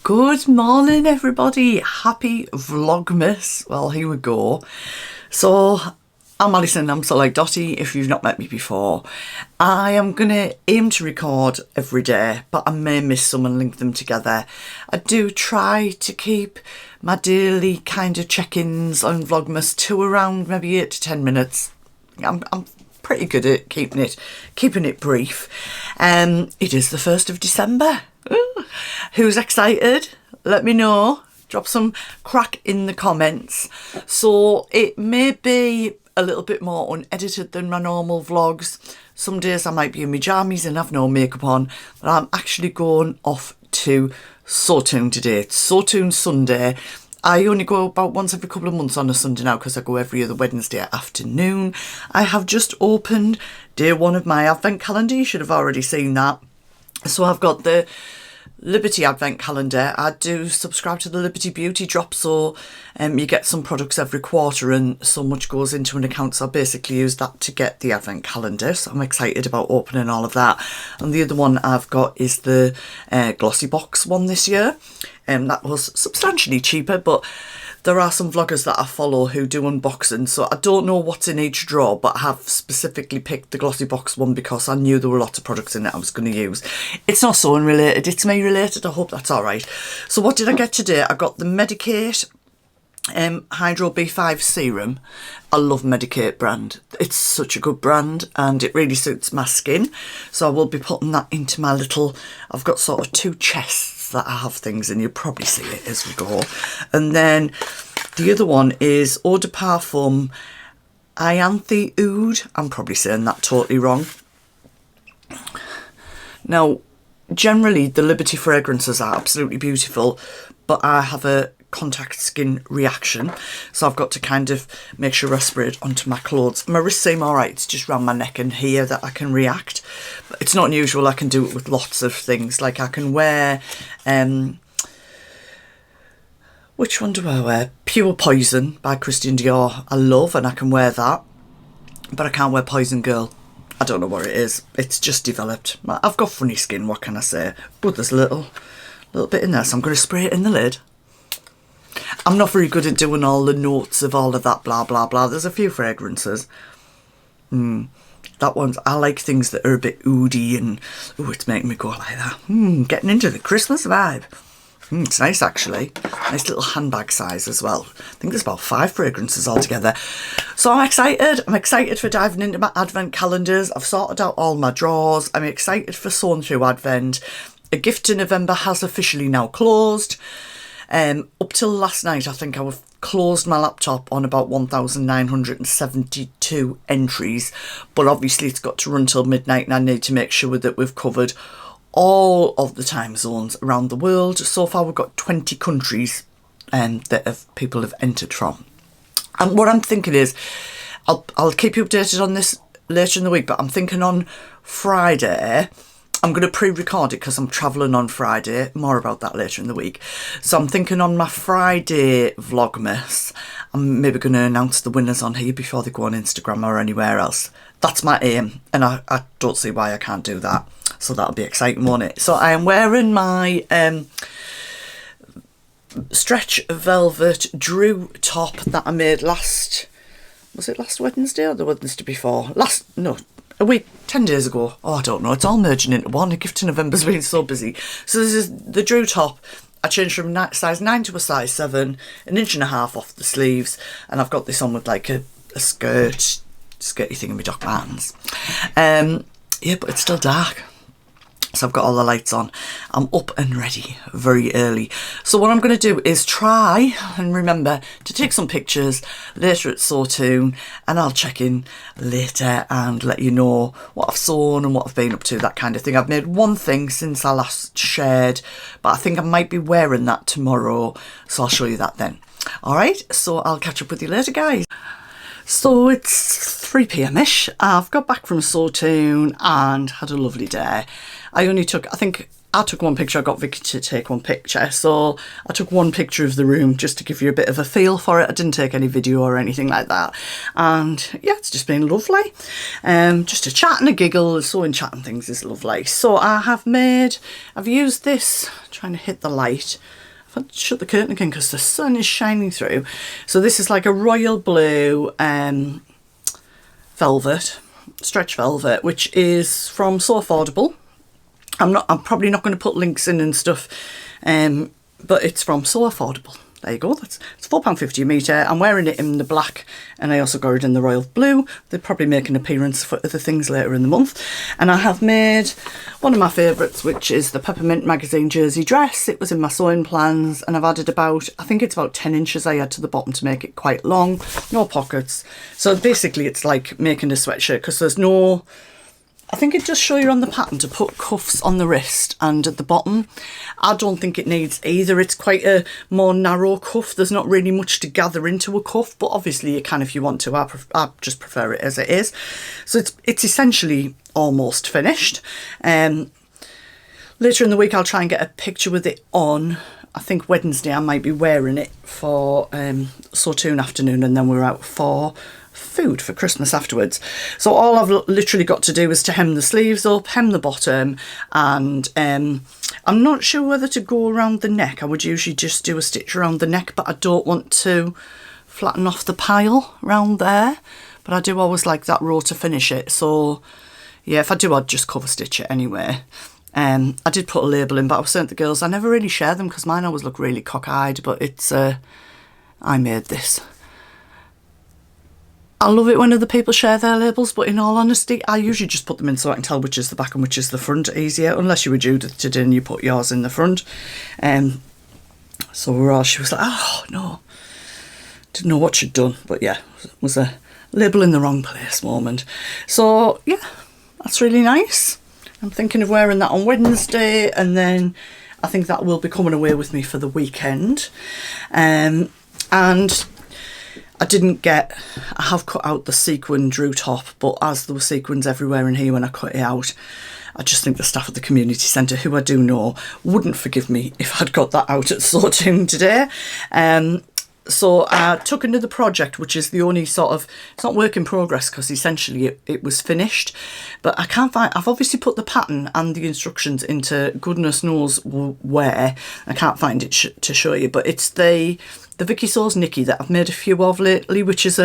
Good morning, everybody. Happy Vlogmas. Well, here we go. So, I'm Alison. I'm so like Dottie, if you've not met me before. I am going to aim to record every day, but I may miss some and link them together. I do try to keep my daily kind of check-ins on Vlogmas to around maybe 8 to 10 minutes. I'm pretty good at keeping it brief. It is the 1st of December. Ooh. Who's excited? Let me know. Drop some crack in the comments. So it may be a little bit more unedited than my normal vlogs. Some days I might be in my jammies and have no makeup on, but I'm actually going off to Sawtoon today. It's Sawtoon Sunday. I only go about once every couple of months on a Sunday now because I go every other Wednesday afternoon. I have just opened day one of my advent calendar. You should have already seen that. So I've got the Liberty Advent Calendar. I do subscribe to the Liberty Beauty Drop, so you get some products every quarter and so much goes into an account, so I basically use that to get the Advent Calendar, so I'm excited about opening all of that. And the other one I've got is the Glossy Box one this year. That was substantially cheaper, but there are some vloggers that I follow who do unboxing, so I don't know what's in each drawer, but I have specifically picked the Glossy Box one because I knew there were lots of products in it I was going to use. It's not sewing related, it's me related. I hope that's alright. So what did I get today? I got the Medicate Hydro B5 Serum. I love Medicate brand. It's such a good brand and it really suits my skin. So I will be putting that into my little, I've got sort of two chests that I have things in. You'll probably see it as we go. And then the other one is Eau de Parfum Ianthe Oud. I'm probably saying that totally wrong. Now, generally the Liberty fragrances are absolutely beautiful, but I have a contact skin reaction, so I've got to kind of make sure I spray it onto my clothes. My wrists seem alright, it's just around my neck and here that I can react. But it's not unusual. I can do it with lots of things. Like I can wear which one do I wear? Pure Poison by Christian Dior. I love, and I can wear that, but I can't wear Poison Girl. I don't know what it is. It's just developed. I've got funny skin, what can I say? But there's a little bit in there, so I'm going to spray it in the lid. I'm not very good at doing all the notes of all of that blah blah blah. There's a few fragrances. That one's, I like things that are a bit oody and, oh, it's making me go like that. Getting into the Christmas vibe. It's nice actually. Nice little handbag size as well. I think there's about 5 fragrances altogether. So I'm excited. I'm excited for diving into my advent calendars. I've sorted out all my drawers. I'm excited for sewing through advent. A Gift to November has officially now closed. Up till last night, I think I closed my laptop on about 1,972 entries, but obviously it's got to run till midnight and I need to make sure that we've covered all of the time zones around the world. So far we've got 20 countries that people have entered from. And what I'm thinking is, I'll keep you updated on this later in the week, but I'm thinking on Friday, I'm going to pre-record it because I'm travelling on Friday. More about that later in the week. So I'm thinking on my Friday Vlogmas, I'm maybe going to announce the winners on here before they go on Instagram or anywhere else. That's my aim, and I don't see why I can't do that. So that'll be exciting, won't it? So I am wearing my stretch velvet Drew top that I made was it last Wednesday or the Wednesday before? A week, 10 days ago. Oh, I don't know. It's all merging into one. A Gift to November's been so busy. So this is the Drew top. I changed from size 9 to a size 7, 1.5 inches off the sleeves. And I've got this on with like a skirty thing in my Doc Martens. Yeah, but it's still dark. So I've got all the lights on. I'm up and ready very early. So what I'm going to do is try and remember to take some pictures later at Sawtoon, and I'll check in later and let you know what I've sewn and what I've been up to, that kind of thing. I've made one thing since I last shared, but I think I might be wearing that tomorrow, so I'll show you that then. Alright, so I'll catch up with you later, guys. So it's 3 p.m-ish. I've got back from Sawtoon and had a lovely day. I only took, I think I took one picture, I got Vicky to take one picture, so I took one picture of the room just to give you a bit of a feel for it. I didn't take any video or anything like that, and yeah, it's just been lovely. Just a chat and a giggle, sewing, chat and things is lovely. So I've used this, trying to hit the light. I've shut the curtain again because the sun is shining through. So this is like a royal blue velvet, stretch velvet, which is from So Affordable. I'm probably not going to put links in and stuff, but it's from So Affordable. There you go. It's £4.50 a metre. I'm wearing it in the black, and I also got it in the royal blue. They'll probably make an appearance for other things later in the month. And I have made one of my favourites, which is the Peppermint magazine jersey dress. It was in my sewing plans, and I've added I think it's about 10 inches I add to the bottom to make it quite long. No pockets. So basically it's like making a sweatshirt, because there's no... I think it does show you on the pattern to put cuffs on the wrist and at the bottom. I don't think it needs either. It's quite a more narrow cuff. There's not really much to gather into a cuff, but obviously you can if you want to. I just prefer it as it is. So it's essentially almost finished. Later in the week I'll try and get a picture with it on. I think Wednesday I might be wearing it for Sotoon afternoon, and then we're out for food for Christmas afterwards. So all I've literally got to do is to hem the sleeves up, hem the bottom, and I'm not sure whether to go around the neck. I would usually just do a stitch around the neck, but I don't want to flatten off the pile around there. But I do always like that row to finish it. So yeah, if I do, I'd just cover stitch it anyway. I did put a label in, but I was saying to the girls, I never really share them because mine always look really cockeyed, but it's I made this. I love it when other people share their labels, but in all honesty, I usually just put them in so I can tell which is the back and which is the front easier, unless you were Judith today and you put yours in the front. So she was like, oh no, didn't know what she'd done, but yeah, it was a label in the wrong place moment. So yeah, that's really nice. I'm thinking of wearing that on Wednesday, and then I think that will be coming away with me for the weekend. And I have cut out the sequin drew top, but as there were sequins everywhere in here when I cut it out, I just think the staff at the community centre, who I do know, wouldn't forgive me if I'd got that out at Sotoon today. So I took another project, which is the only sort of, it's not work in progress because essentially it was finished, but I can't find, I've obviously put the pattern and the instructions into goodness knows where. I can't find it to show you, but it's the Vicky Sews Nikki that I've made a few of lately, which is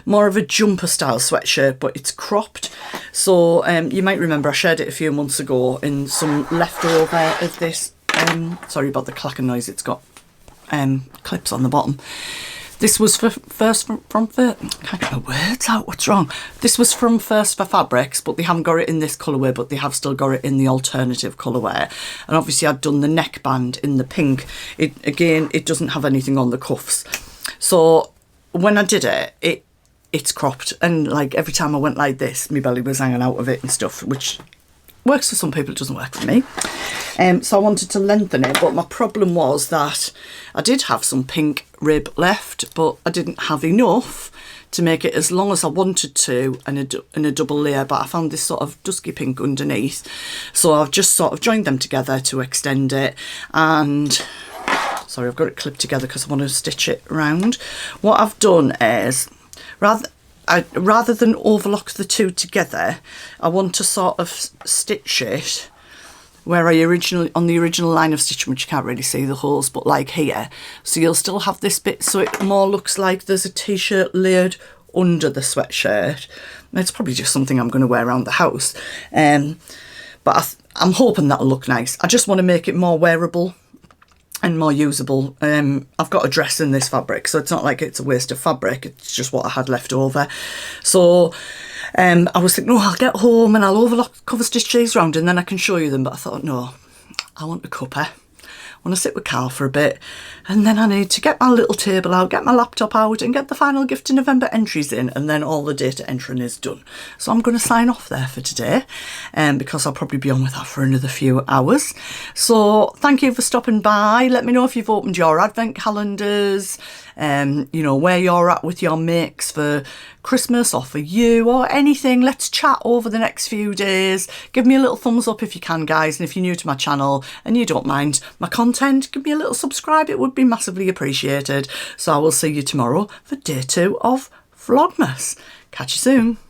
more of a jumper style sweatshirt, but it's cropped. So you might remember I shared it a few months ago in some leftover of this, sorry about the clacking noise, it's got clips on the bottom. This was can't get my words out, what's wrong? This was from First for Fabrics, but they haven't got it in this colourway, but they have still got it in the alternative colourway. And obviously I'd done the neckband in the pink. It doesn't have anything on the cuffs. So when I did it, it's cropped, and like every time I went like this, my belly was hanging out of it and stuff, which works for some people, it doesn't work for me. So I wanted to lengthen it, but my problem was that I did have some pink rib left, but I didn't have enough to make it as long as I wanted to in a double layer, but I found this sort of dusky pink underneath. So I've just sort of joined them together to extend it, and sorry, I've got it clipped together because I want to stitch it round. What I've done is, rather than overlock the two together, I want to sort of stitch it where on the original line of stitching, which you can't really see the holes, but like here. So you'll still have this bit, so it more looks like there's a t-shirt layered under the sweatshirt. And it's probably just something I'm going to wear around the house. But I'm hoping that'll look nice. I just want to make it more wearable and more usable. I've got a dress in this fabric, so it's not like it's a waste of fabric, it's just what I had left over. So I was thinking, I'll get home and I'll overlock cover stitch these round and then I can show you them, but I thought, no, I want a cuppa. I want to sit with Carl for a bit, and then I need to get my little table out, get my laptop out and get the final gift in November entries in, and then all the data entering is done. So I'm going to sign off there for today, because I'll probably be on with that for another few hours. So thank you for stopping by. Let me know if you've opened your advent calendars, you know, where you're at with your makes for Christmas or for you or anything. Let's chat over the next few days. Give me a little thumbs up if you can, guys, and if you're new to my channel and you don't mind my content, give me a little subscribe. It would be massively appreciated. So I will see you tomorrow for day 2 of Vlogmas. Catch you soon.